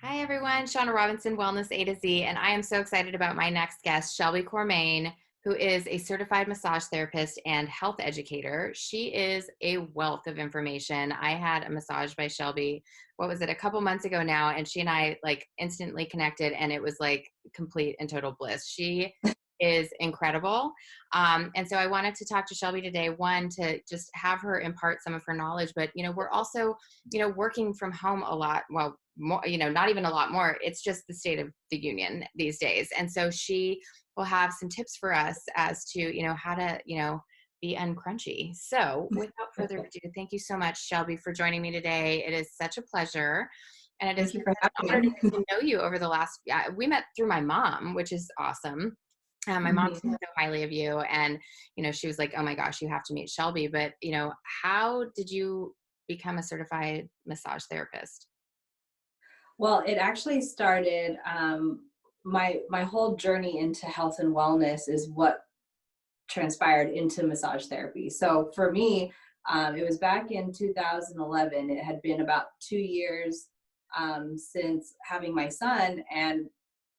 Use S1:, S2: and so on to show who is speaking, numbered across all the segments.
S1: Hi, everyone. Shauna Robinson, Wellness A to Z, and I am so excited about my next guest, Shelby Cormane, who is a certified massage therapist and health educator. She is a wealth of information. I had a massage by Shelby, what was it, a couple months ago now, and she and I like instantly connected, and it was like complete and total bliss. She is incredible. And so I wanted to talk to Shelby today, one, to just have her impart some of her knowledge, but, we're also, working from home a lot. Well, more, not even a lot more. It's just the state of the union these days. And so she will have some tips for us as to, how to, be uncrunchy. So without further ado, thank you so much, Shelby, for joining me today. It is such a pleasure. And it has
S2: Thank you
S1: been
S2: for
S1: such an honor
S2: having
S1: to
S2: me.
S1: get to know you over the last, yeah, we met through my mom, which is awesome. My mom
S2: Mhm.
S1: speaks so highly of you, and she was like, "Oh my gosh, you have to meet Shelby." But how did you become a certified massage therapist?
S2: Well, it actually started, my whole journey into health and wellness is what transpired into massage therapy. So for me, it was back in 2011. It had been about 2 years since having my son, and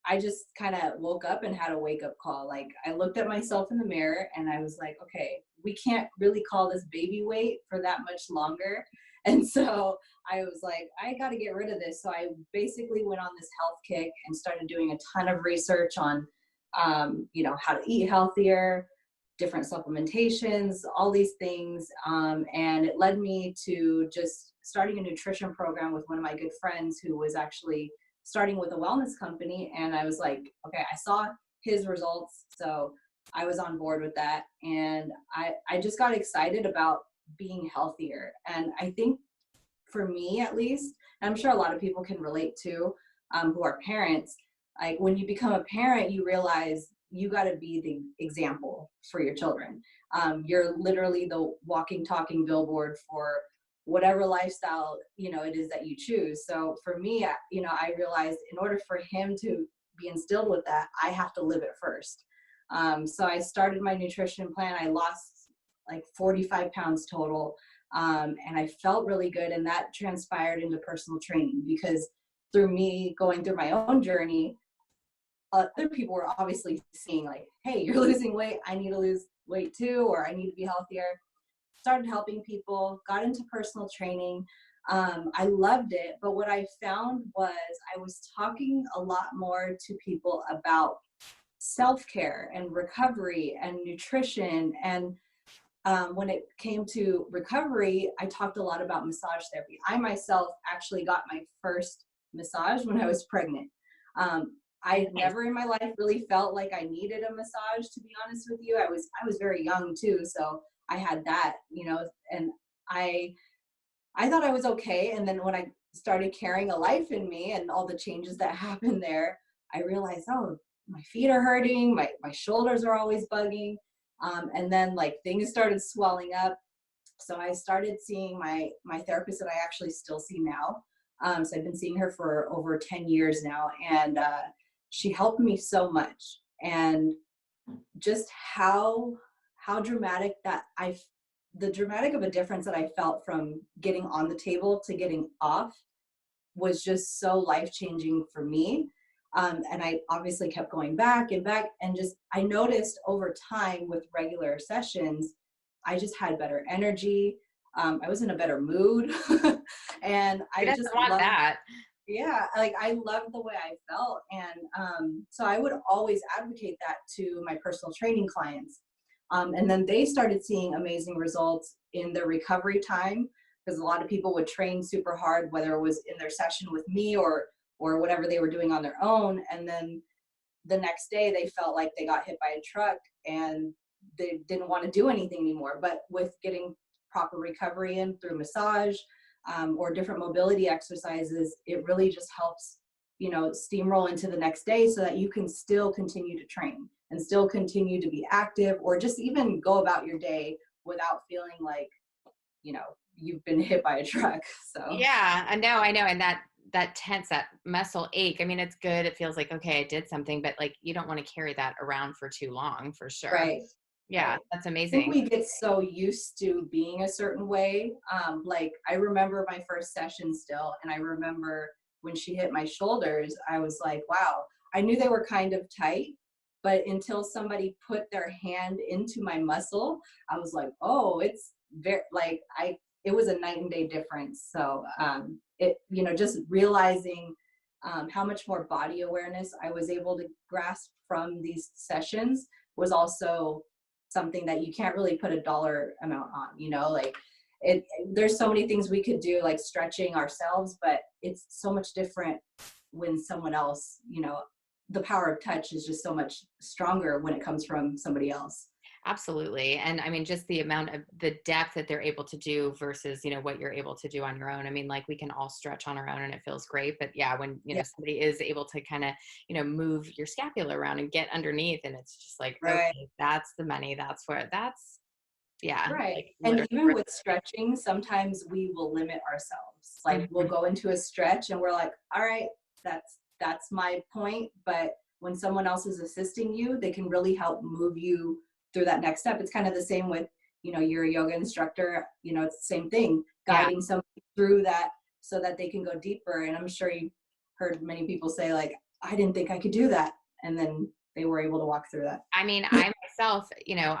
S2: I just kind of woke up and had a wake up call. Like I looked at myself in the mirror and I was like, okay, we can't really call this baby weight for that much longer. And so I was like, I got to get rid of this. So I basically went on this health kick and started doing a ton of research on, how to eat healthier, different supplementations, all these things. And it led me to just starting a nutrition program with one of my good friends who was actually starting with a wellness company. And I was like, okay, I saw his results. So I was on board with that. And I just got excited about being healthier. And I think for me, at least, and I'm sure a lot of people can relate to who are parents, like when you become a parent, you realize you got to be the example for your children. You're literally the walking, talking billboard for whatever lifestyle it is that you choose. So for me, I realized in order for him to be instilled with that, I have to live it first. So I started my nutrition plan. I lost like 45 pounds total, and I felt really good, and that transpired into personal training because through me going through my own journey, other people were obviously seeing like, hey, you're losing weight, I need to lose weight too, or I need to be healthier. Started helping people, got into personal training. I loved it, but what I found was I was talking a lot more to people about self-care and recovery and nutrition. And when it came to recovery, I talked a lot about massage therapy. I myself actually got my first massage when I was pregnant. I
S1: Nice.
S2: never in my life really felt like I needed a massage, to be honest with you. I was very young too, so I had that, and I I thought I was okay. And then when I started carrying a life in me and all the changes that happened there, I realized, oh, my feet are hurting, my shoulders are always bugging. And then like things started swelling up. So I started seeing my therapist that I actually still see now. So I've been seeing her for over 10 years now. And she helped me so much. And just how dramatic that the dramatic of a difference that I felt from getting on the table to getting off was just so life changing for me. And I obviously kept going back and back, and just I noticed over time with regular sessions, I just had better energy. I was in a better mood, and
S1: Who
S2: I just
S1: doesn't want
S2: loved,
S1: that?
S2: yeah, like I loved the way I felt. And so I would always advocate that to my personal training clients. And then they started seeing amazing results in their recovery time because a lot of people would train super hard, whether it was in their session with me or whatever they were doing on their own. And then the next day they felt like they got hit by a truck and they didn't want to do anything anymore. But with getting proper recovery in through massage, or different mobility exercises, it really just helps, steamroll into the next day so that you can still continue to train and still continue to be active or just even go about your day without feeling like, you know, you've been hit by a truck. So,
S1: Yeah, I know. And that tense, that muscle ache. I mean, it's good. It feels like, okay, I did something, but like you don't want to carry that around for too long for sure.
S2: right.
S1: Yeah,
S2: Right.
S1: that's
S2: I think
S1: amazing.
S2: we get so used to being a certain way. Like I remember my first session still, and I remember when she hit my shoulders, I was like, wow, I knew they were kind of tight, but until somebody put their hand into my muscle, I was like, oh, it's very, like, it was a night and day difference. So it, you know, just realizing how much more body awareness I was able to grasp from these sessions was also something that you can't really put a dollar amount on, you know, like there's so many things we could do, like stretching ourselves, but it's so much different when someone else, you know, the power of touch is just so much stronger when it comes from somebody else.
S1: Absolutely. And I mean, just the amount of the depth that they're able to do versus, you know, what you're able to do on your own. I mean, like we can all stretch on our own and it feels great. But yeah, when, you know,
S2: Yeah.
S1: somebody is able to kind of, you know, move your scapula around and get underneath, and it's just like,
S2: Right.
S1: okay, that's the money. That's where yeah,
S2: Right.
S1: like
S2: And
S1: literally.
S2: even with stretching, sometimes we will limit ourselves. Like we'll
S1: Mhm.
S2: go into a stretch and we're like, all right, that's my point. But when someone else is assisting you, they can really help move you through that next step. It's kind of the same with, you know, you're a yoga instructor, you know, it's the same thing,
S1: Yeah.
S2: guiding somebody through that so that they can go deeper. And I'm sure you heard many people say, like, I didn't think I could do that. And then they were able to walk through that.
S1: I mean, I myself, you know,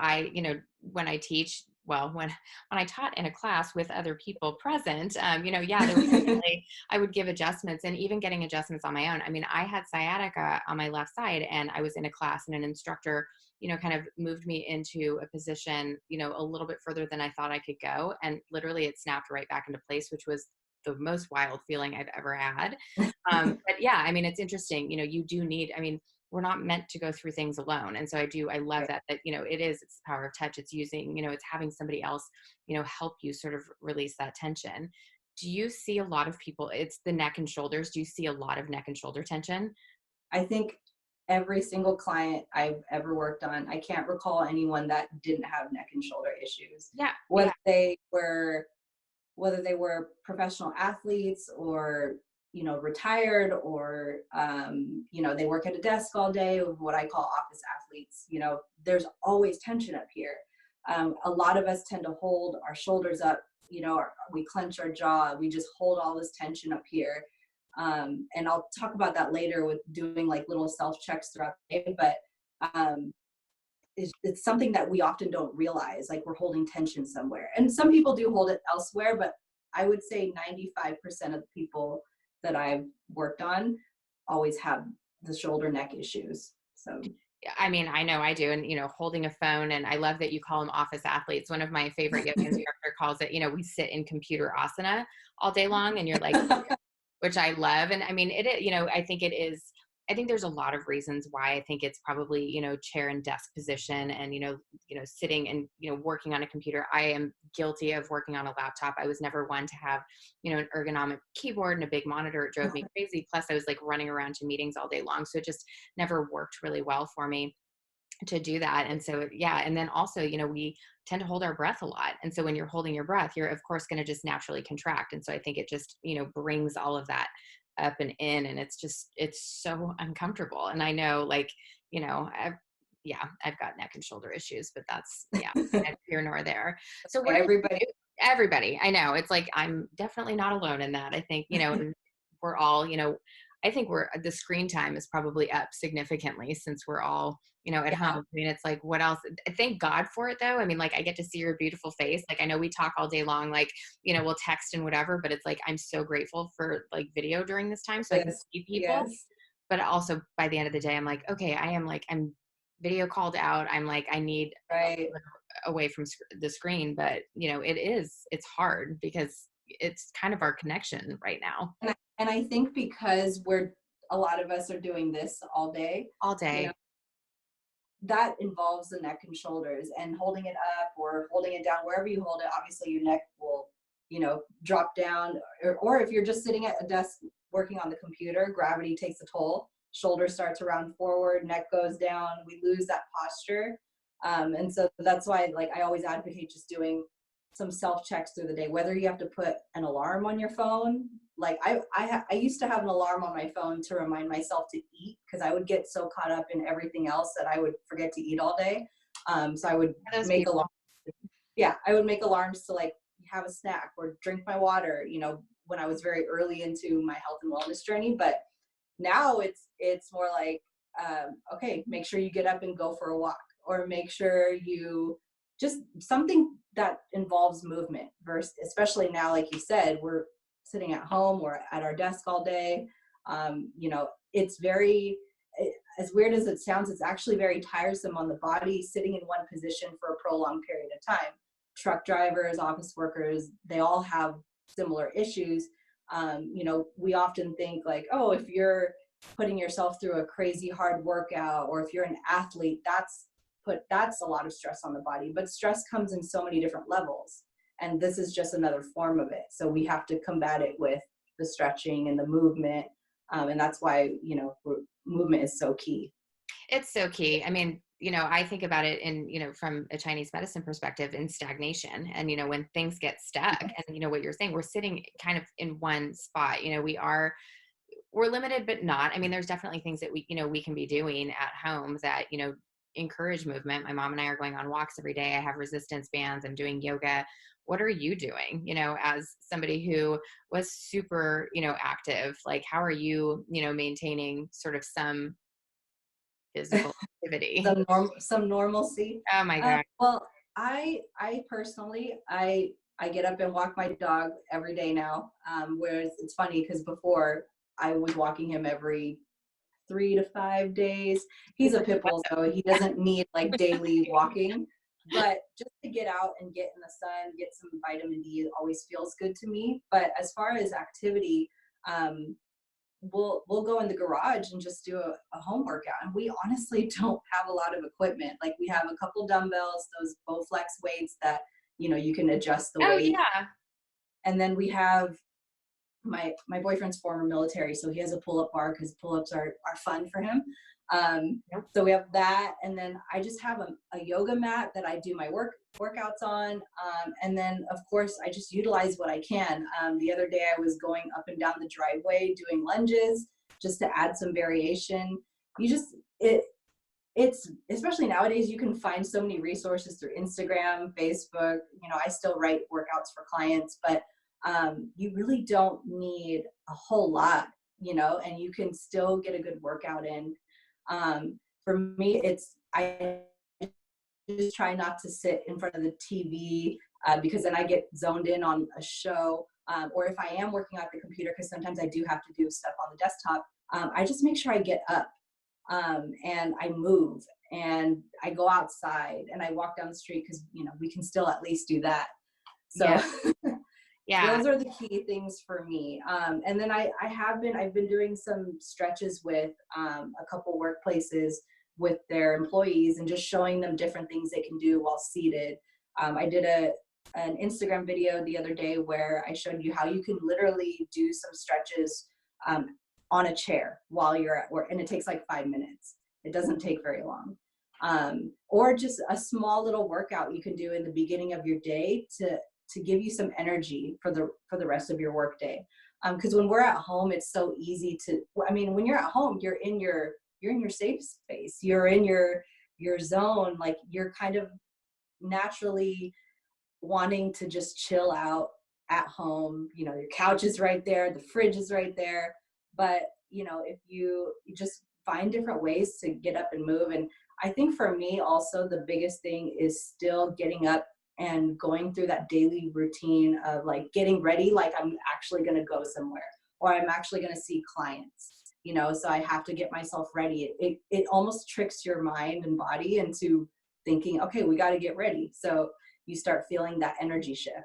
S1: when I teach, well, when I taught in a class with other people present, you know, yeah, there was definitely, I would give adjustments, and even getting adjustments on my own. I mean, I had sciatica on my left side, and I was in a class, and an instructor, you know, kind of moved me into a position, you know, a little bit further than I thought I could go, and literally it snapped right back into place, which was the most wild feeling I've ever had. But yeah, I mean, it's interesting. You know, you do need. I mean, we're not meant to go through things alone. And so I love
S2: Right.
S1: that, you know, it's the power of touch. It's using, you know, it's having somebody else, you know, help you sort of release that tension. Do you see a lot of people, it's the neck and shoulders. Do you see a lot of neck and shoulder tension?
S2: I think every single client I've ever worked on, I can't recall anyone that didn't have neck and shoulder issues.
S1: Yeah.
S2: Whether
S1: Yeah.
S2: they were whether they were professional athletes or, you know, retired, or you know, they work at a desk all day, what I call office athletes, you know, there's always tension up here. A lot of us tend to hold our shoulders up, you know, we clench our jaw, we just hold all this tension up here. And I'll talk about that later with doing like little self checks throughout the day, but um, it's something that we often don't realize, like we're holding tension somewhere. And some people do hold it elsewhere, but I would say 95% of the people that I've worked on always have the shoulder neck issues. So
S1: Yeah, I mean, I know I do. And, you know, holding a phone, and I love that you call them office athletes. One of my favorite yoga instructor calls it, you know, we sit in computer asana all day long, and you're like, which I love. And I mean, you know, I think it is, I think there's a lot of reasons why. I think it's probably, you know, chair and desk position, and, you know, sitting and, you know, working on a computer. I am guilty of working on a laptop. I was never one to have, you know, an ergonomic keyboard and a big monitor. It drove me crazy. Plus I was like running around to meetings all day long. So it just never worked really well for me to do that. And so, yeah. And then also, you know, we tend to hold our breath a lot. And so when you're holding your breath, you're of course going to just naturally contract. And so I think it just, you know, brings all of that up and in, and it's so uncomfortable. And I know, like, you know, I've got neck and shoulder issues, but that's, yeah, neither here nor there. So what did
S2: everybody,
S1: everybody, I know, it's like, I'm definitely not alone in that. I think, you know, we're all, you know, I think the screen time is probably up significantly since we're all, you know, at home.
S2: yeah,
S1: I mean, it's like, what else? Thank God for it though. I mean, like, I get to see your beautiful face. Like, I know we talk all day long, like, you know, we'll text and whatever, but it's like, I'm so grateful for like video during this time so I can
S2: yes,
S1: see people.
S2: yes,
S1: But also by the end of the day, I'm like, okay, I'm video called out. I'm like, I need
S2: right.
S1: away from the screen. But you know, it's hard because it's kind of our connection right now,
S2: And I think because a lot of us are doing this all day,
S1: all
S2: you know,
S1: day.
S2: that involves the neck and shoulders, and holding it up or holding it down, wherever you hold it, obviously your neck will, you know, drop down, or if you're just sitting at a desk working on the computer, gravity takes a toll, shoulder starts to round forward, neck goes down, we lose that posture. And so that's why, like, I always advocate just doing some self checks through the day, whether you have to put an alarm on your phone. Like I used to have an alarm on my phone to remind myself to eat, because I would get so caught up in everything else that I would forget to eat all day. So I would
S1: Those
S2: make
S1: people.
S2: alarms. Yeah, I would make alarms to like have a snack or drink my water, you know, when I was very early into my health and wellness journey. But now it's more like, okay, make sure you get up and go for a walk, or make sure you just something that involves movement versus, especially now, like you said, we're sitting at home or at our desk all day. It's very, as weird as it sounds, it's actually very tiresome on the body sitting in one position for a prolonged period of time. Truck drivers, office workers, they all have similar issues. We often think like, oh, if you're putting yourself through a crazy hard workout, or if you're an athlete, that's a lot of stress on the body. But stress comes in so many different levels, and this is just another form of it. So we have to combat it with the stretching and the movement, and that's why movement is so key.
S1: It's so key. I mean, I think about it in, from a Chinese medicine perspective, in stagnation. And, when things get stuck, and, what you're saying, we're sitting kind of in one spot. We're limited, but not. I mean, there's definitely things that we can be doing at home that, encourage movement. My mom and I are going on walks every day. I have resistance bands. I'm doing yoga. What are you doing, as somebody who was super, active? Like, how are you, maintaining sort of some physical activity?
S2: Some normalcy.
S1: Oh my God.
S2: Well, I personally, I get up and walk my dog every day now. Whereas it's funny because before I was walking him every 3 to 5 days. He's a pit bull, so he doesn't need like daily walking. But just to get out and get in the sun, get some vitamin D, it always feels good to me. But as far as activity, we'll go in the garage and just do a home workout. And we honestly don't have a lot of equipment. Like, we have a couple dumbbells, those Bowflex weights that you can adjust the weight.
S1: Yeah.
S2: And then we have my boyfriend's former military, so he has a pull-up bar because pull-ups are fun for him. So we have that, and then I just have a yoga mat that I do my workouts on, and then of course I just utilize what I can. The other day I was going up and down the driveway doing lunges just to add some variation. It's especially nowadays, you can find so many resources through Instagram, Facebook. I still write workouts for clients, but you really don't need a whole lot, and you can still get a good workout in. For me, I just try not to sit in front of the TV, because then I get zoned in on a show, or if I am working at the computer, because sometimes I do have to do stuff on the desktop, I just make sure I get up, and I move, and I go outside and I walk down the street, because we can still at least do that. So
S1: yeah.
S2: Those are the key things for me. And then I've been doing some stretches with a couple workplaces with their employees, and just showing them different things they can do while seated. I did an Instagram video the other day where I showed you how you can literally do some stretches on a chair while you're at work, and it takes like 5 minutes. It doesn't take very long. Or just a small little workout you can do in the beginning of your day to give you some energy for the rest of your work day. Because when we're at home, it's so easy when you're at home, you're in your safe space, you're in your zone, like you're kind of naturally wanting to just chill out at home. Your couch is right there, the fridge is right there. But if you just find different ways to get up and move. And I think for me also, the biggest thing is still getting up and going through that daily routine of like getting ready, like I'm actually going to go somewhere, or I'm actually going to see clients, so I have to get myself ready. It almost tricks your mind and body into thinking, okay, we got to get ready. So you start feeling that energy shift.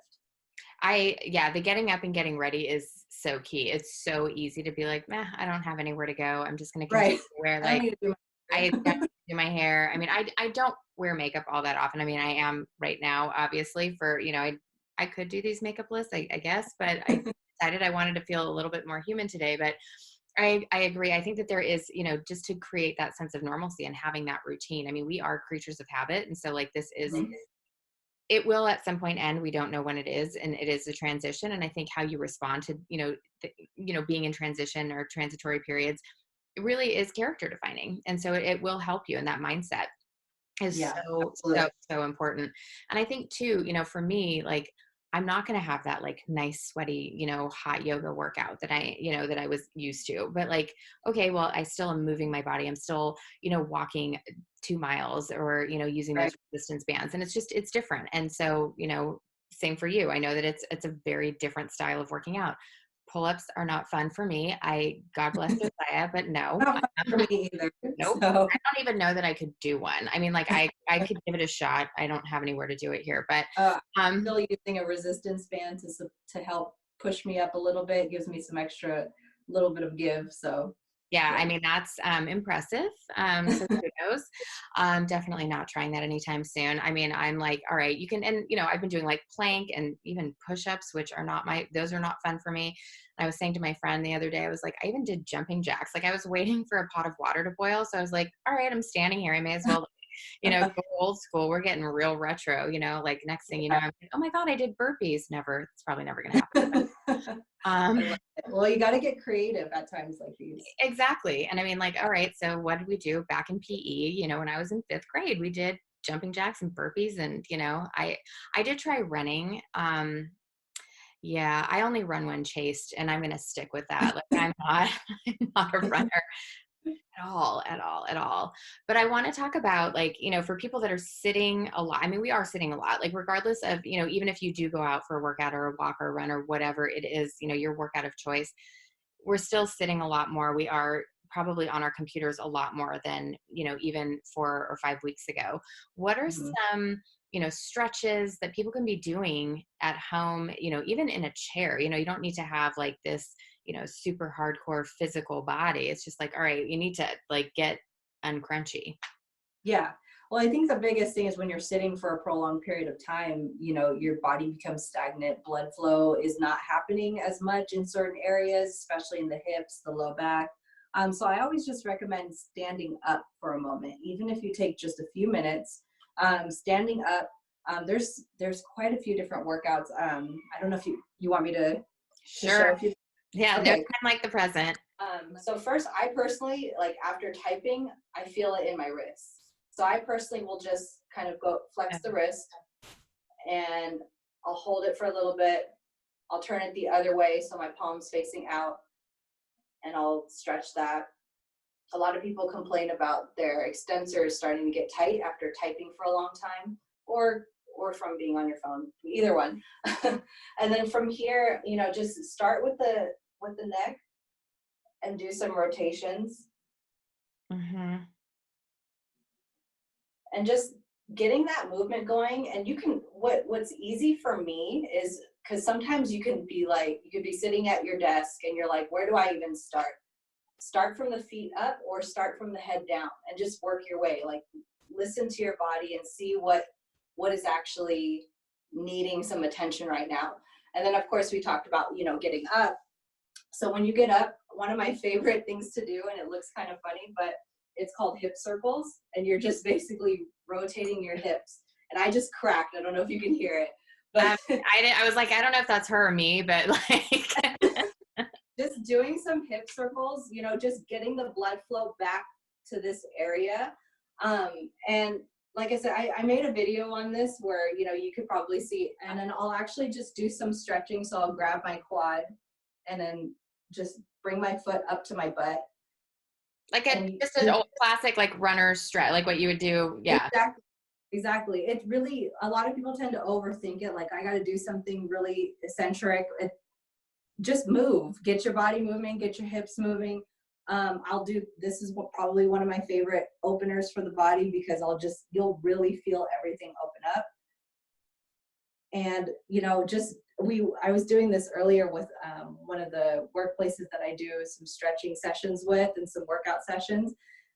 S1: The getting up and getting ready is so key. It's so easy to be like, I don't have anywhere to go. I'm just going to continue to wear I do my hair. I mean, I don't wear makeup all that often. I mean, I am right now, obviously, for, I could do these makeup lists, I guess, but I decided I wanted to feel a little bit more human today. But I agree. I think that there is, just to create that sense of normalcy and having that routine. I mean, we are creatures of habit. And so like this is, it will at some point end. We don't know when it is. And it is a transition. And I think how you respond to, being in transition or transitory periods, it really is character defining. And so it will help you. And that mindset is so important. And I think too, for me, like I'm not going to have that like nice, sweaty, hot yoga workout that that I was used to. But like, okay, well, I still am moving my body. I'm still, walking 2 miles or, using those
S2: Right.
S1: resistance bands. And it's different. And so, same for you. I know that it's a very different style of working out. Pull-ups are not fun for me. God bless Josiah, but no,
S2: Not fun for me either.
S1: nope.
S2: So
S1: I don't even know that I could do one. I mean, like I could give it a shot. I don't have anywhere to do it here, but
S2: still using a resistance band to help push me up a little bit, gives me some extra little bit of give. So
S1: yeah,
S2: yeah.
S1: I mean, that's impressive. So kudos. Definitely not trying that anytime soon. I mean, I'm like, all right, you can, and I've been doing like plank and even push-ups, which are those are not fun for me. I was saying to my friend the other day, I was like, I even did jumping jacks. Like I was waiting for a pot of water to boil. So I was like, all right, I'm standing here. I may as well, go old school. We're getting real retro, like next thing you know, I'm like, oh my God, I did burpees. Never, it's probably never going to happen.
S2: I love it. Well, you got to get creative at times like these.
S1: Exactly. And I mean, like, all right, so what did we do back in PE? When I was in 5th grade, we did jumping jacks and burpees. And, I did try running. Yeah, I only run when chased, and I'm going to stick with that. Like, I'm not a runner at all, at all, at all. But I want to talk about, like, for people that are sitting a lot, I mean, we are sitting a lot, like, regardless of, even if you do go out for a workout or a walk or a run or whatever it is, your workout of choice, we're still sitting a lot more. We are probably on our computers a lot more than, even 4 or 5 weeks ago. What are
S2: Mhm.
S1: some, stretches that people can be doing at home, even in a chair? You don't need to have like this, super hardcore physical body. It's just like, all right, you need to like get uncrunchy.
S2: Yeah. Well, I think the biggest thing is when you're sitting for a prolonged period of time, your body becomes stagnant. Blood flow is not happening as much in certain areas, especially in the hips, the low back. So I always just recommend standing up for a moment, even if you take just a few minutes. Standing up, there's quite a few different workouts. I don't know if you want me to show
S1: Sure.
S2: a few.
S1: Yeah. No
S2: Okay.
S1: time like the present.
S2: So first, I personally, like after typing, I feel it in my wrist. So I personally will just kind of go flex the wrist and I'll hold it for a little bit. I'll turn it the other way so my palm's facing out and I'll stretch that. A lot of people complain about their extensors starting to get tight after typing for a long time or from being on your phone, either one. And then from here, just start with the neck and do some rotations.
S1: Mm-hmm.
S2: And just getting that movement going. And you can, what's easy for me is because sometimes you could be sitting at your desk and you're like, where do I even start from the feet up or start from the head down and just work your way, like listen to your body and see what is actually needing some attention right now. And then of course we talked about getting up. So when you get up, one of my favorite things to do, and it looks kind of funny, but it's called hip circles, and you're just basically rotating your hips. And I just cracked. I don't know if you can hear it, but
S1: I was like, I don't know if that's her or me, but like,
S2: just doing some hip circles, just getting the blood flow back to this area. And like I said, I made a video on this where, you could probably see, and then I'll actually just do some stretching. So I'll grab my quad and then just bring my foot up to my butt.
S1: like just an old classic, like runner stretch, like what you would do. Yeah.
S2: Exactly. It really, a lot of people tend to overthink it. Like I got to do something really eccentric. Just move, get your body moving, get your hips moving. This is probably one of my favorite openers for the body because you'll really feel everything open up. And, I was doing this earlier with one of the workplaces that I do some stretching sessions with and some workout sessions.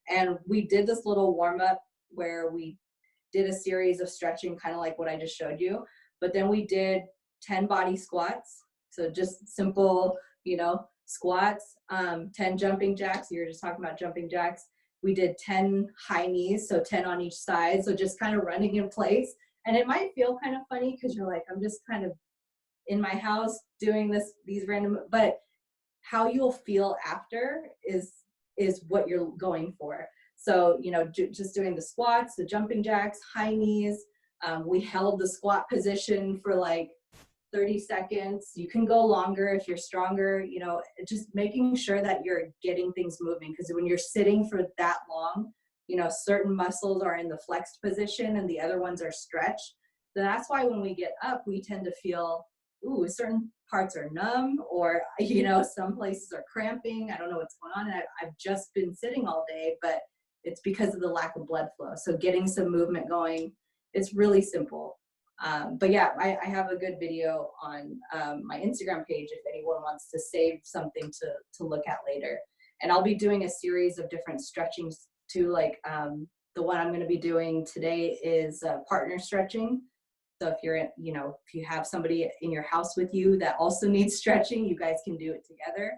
S2: And we did this little warm up where we did a series of stretching, kind of like what I just showed you. But then we did 10 body squats. So just simple, squats, 10 jumping jacks. You were just talking about jumping jacks. We did 10 high knees, so 10 on each side. So just kind of running in place. And it might feel kind of funny because you're like, I'm just kind of in my house doing these random, but how you'll feel after is what you're going for. So, just doing the squats, the jumping jacks, high knees. We held the squat position for like 30 seconds. You can go longer if you're stronger, you know, just making sure that you're getting things moving. Because when you're sitting for that long, you know, certain muscles are in the flexed position and the other ones are stretched. So that's why when we get up, we tend to feel, ooh, certain parts are numb, or, you know, some places are cramping. I don't know what's going on. And I've just been sitting all day, but it's because of the lack of blood flow. So getting some movement going, it's really simple. But yeah, I have a good video on my Instagram page if anyone wants to save something to look at later. And I'll be doing a series of different stretchings too. Like the one I'm going to be doing today is partner stretching. So if you're, you know, if you have somebody in your house with you that also needs stretching, you guys can do it together.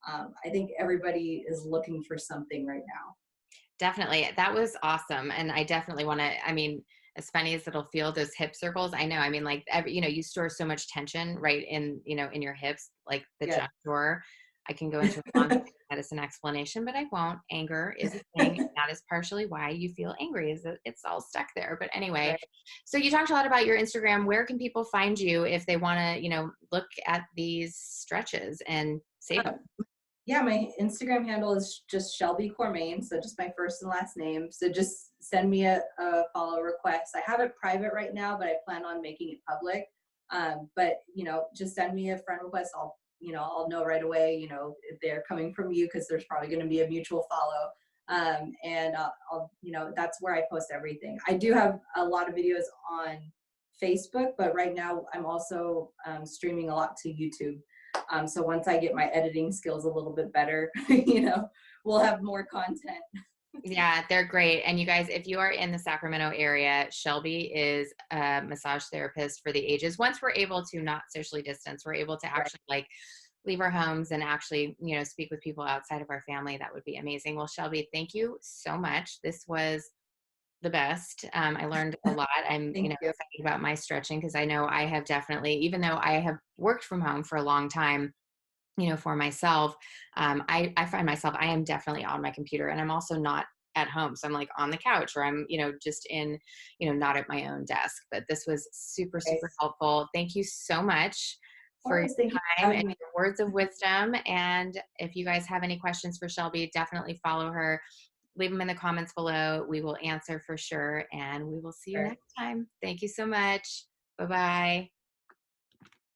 S2: I think everybody is looking for something right now.
S1: Definitely. That was awesome. And I definitely want to, I mean, as funny as it'll feel, those hip circles, I know, I mean, like, every, you know, you store so much tension right in, you know, in your hips, like the
S2: Yeah.
S1: junk drawer. I can go into a long medicine explanation, but I won't. Anger is a thing. And that is partially why you feel angry, is that it's all stuck there. But anyway,
S2: Right.
S1: so you talked a lot about your Instagram. Where can people find you if they want to, you know, look at these stretches and save them?
S2: Um, yeah, my Instagram handle is just Shelby Cormane, so just my first and last name. So just send me a follow request. I have it private right now, but I plan on making it public. But you know, just send me a friend request. I'll, you know, I'll know right away, you know, if they're coming from you, because there's probably going to be a mutual follow. And I'll, you know, that's where I post everything. I do have a lot of videos on Facebook, but right now I'm also streaming a lot to YouTube. So once I get my editing skills a little bit better, you know, we'll have more content.
S1: Yeah, they're great. And you guys, if you are in the Sacramento area, Shelby is a massage therapist for the ages. Once we're able to not socially distance, we're able to
S2: Right.
S1: actually like leave our homes and actually, you know, speak with people outside of our family. That would be amazing. Well, Shelby, thank you so much. This was the best. I learned a lot. I'm, you
S2: Thank
S1: know,
S2: you.
S1: excited about my stretching because I know I have definitely, even though I have worked from home for a long time, you know, for myself, I find myself, I am definitely on my computer, and I'm also not at home. So I'm like on the couch, or I'm, you know, just in, you know, not at my own desk. But this was super,
S2: Okay.
S1: super helpful. Thank you so much
S2: Of
S1: for your
S2: course, thank you for
S1: time and
S2: having me.
S1: your words of wisdom. And if you guys have any questions for Shelby, definitely follow her. Leave them in the comments below. We will answer for sure. And we will see you
S2: Sure.
S1: next time. Thank you so much. Bye bye.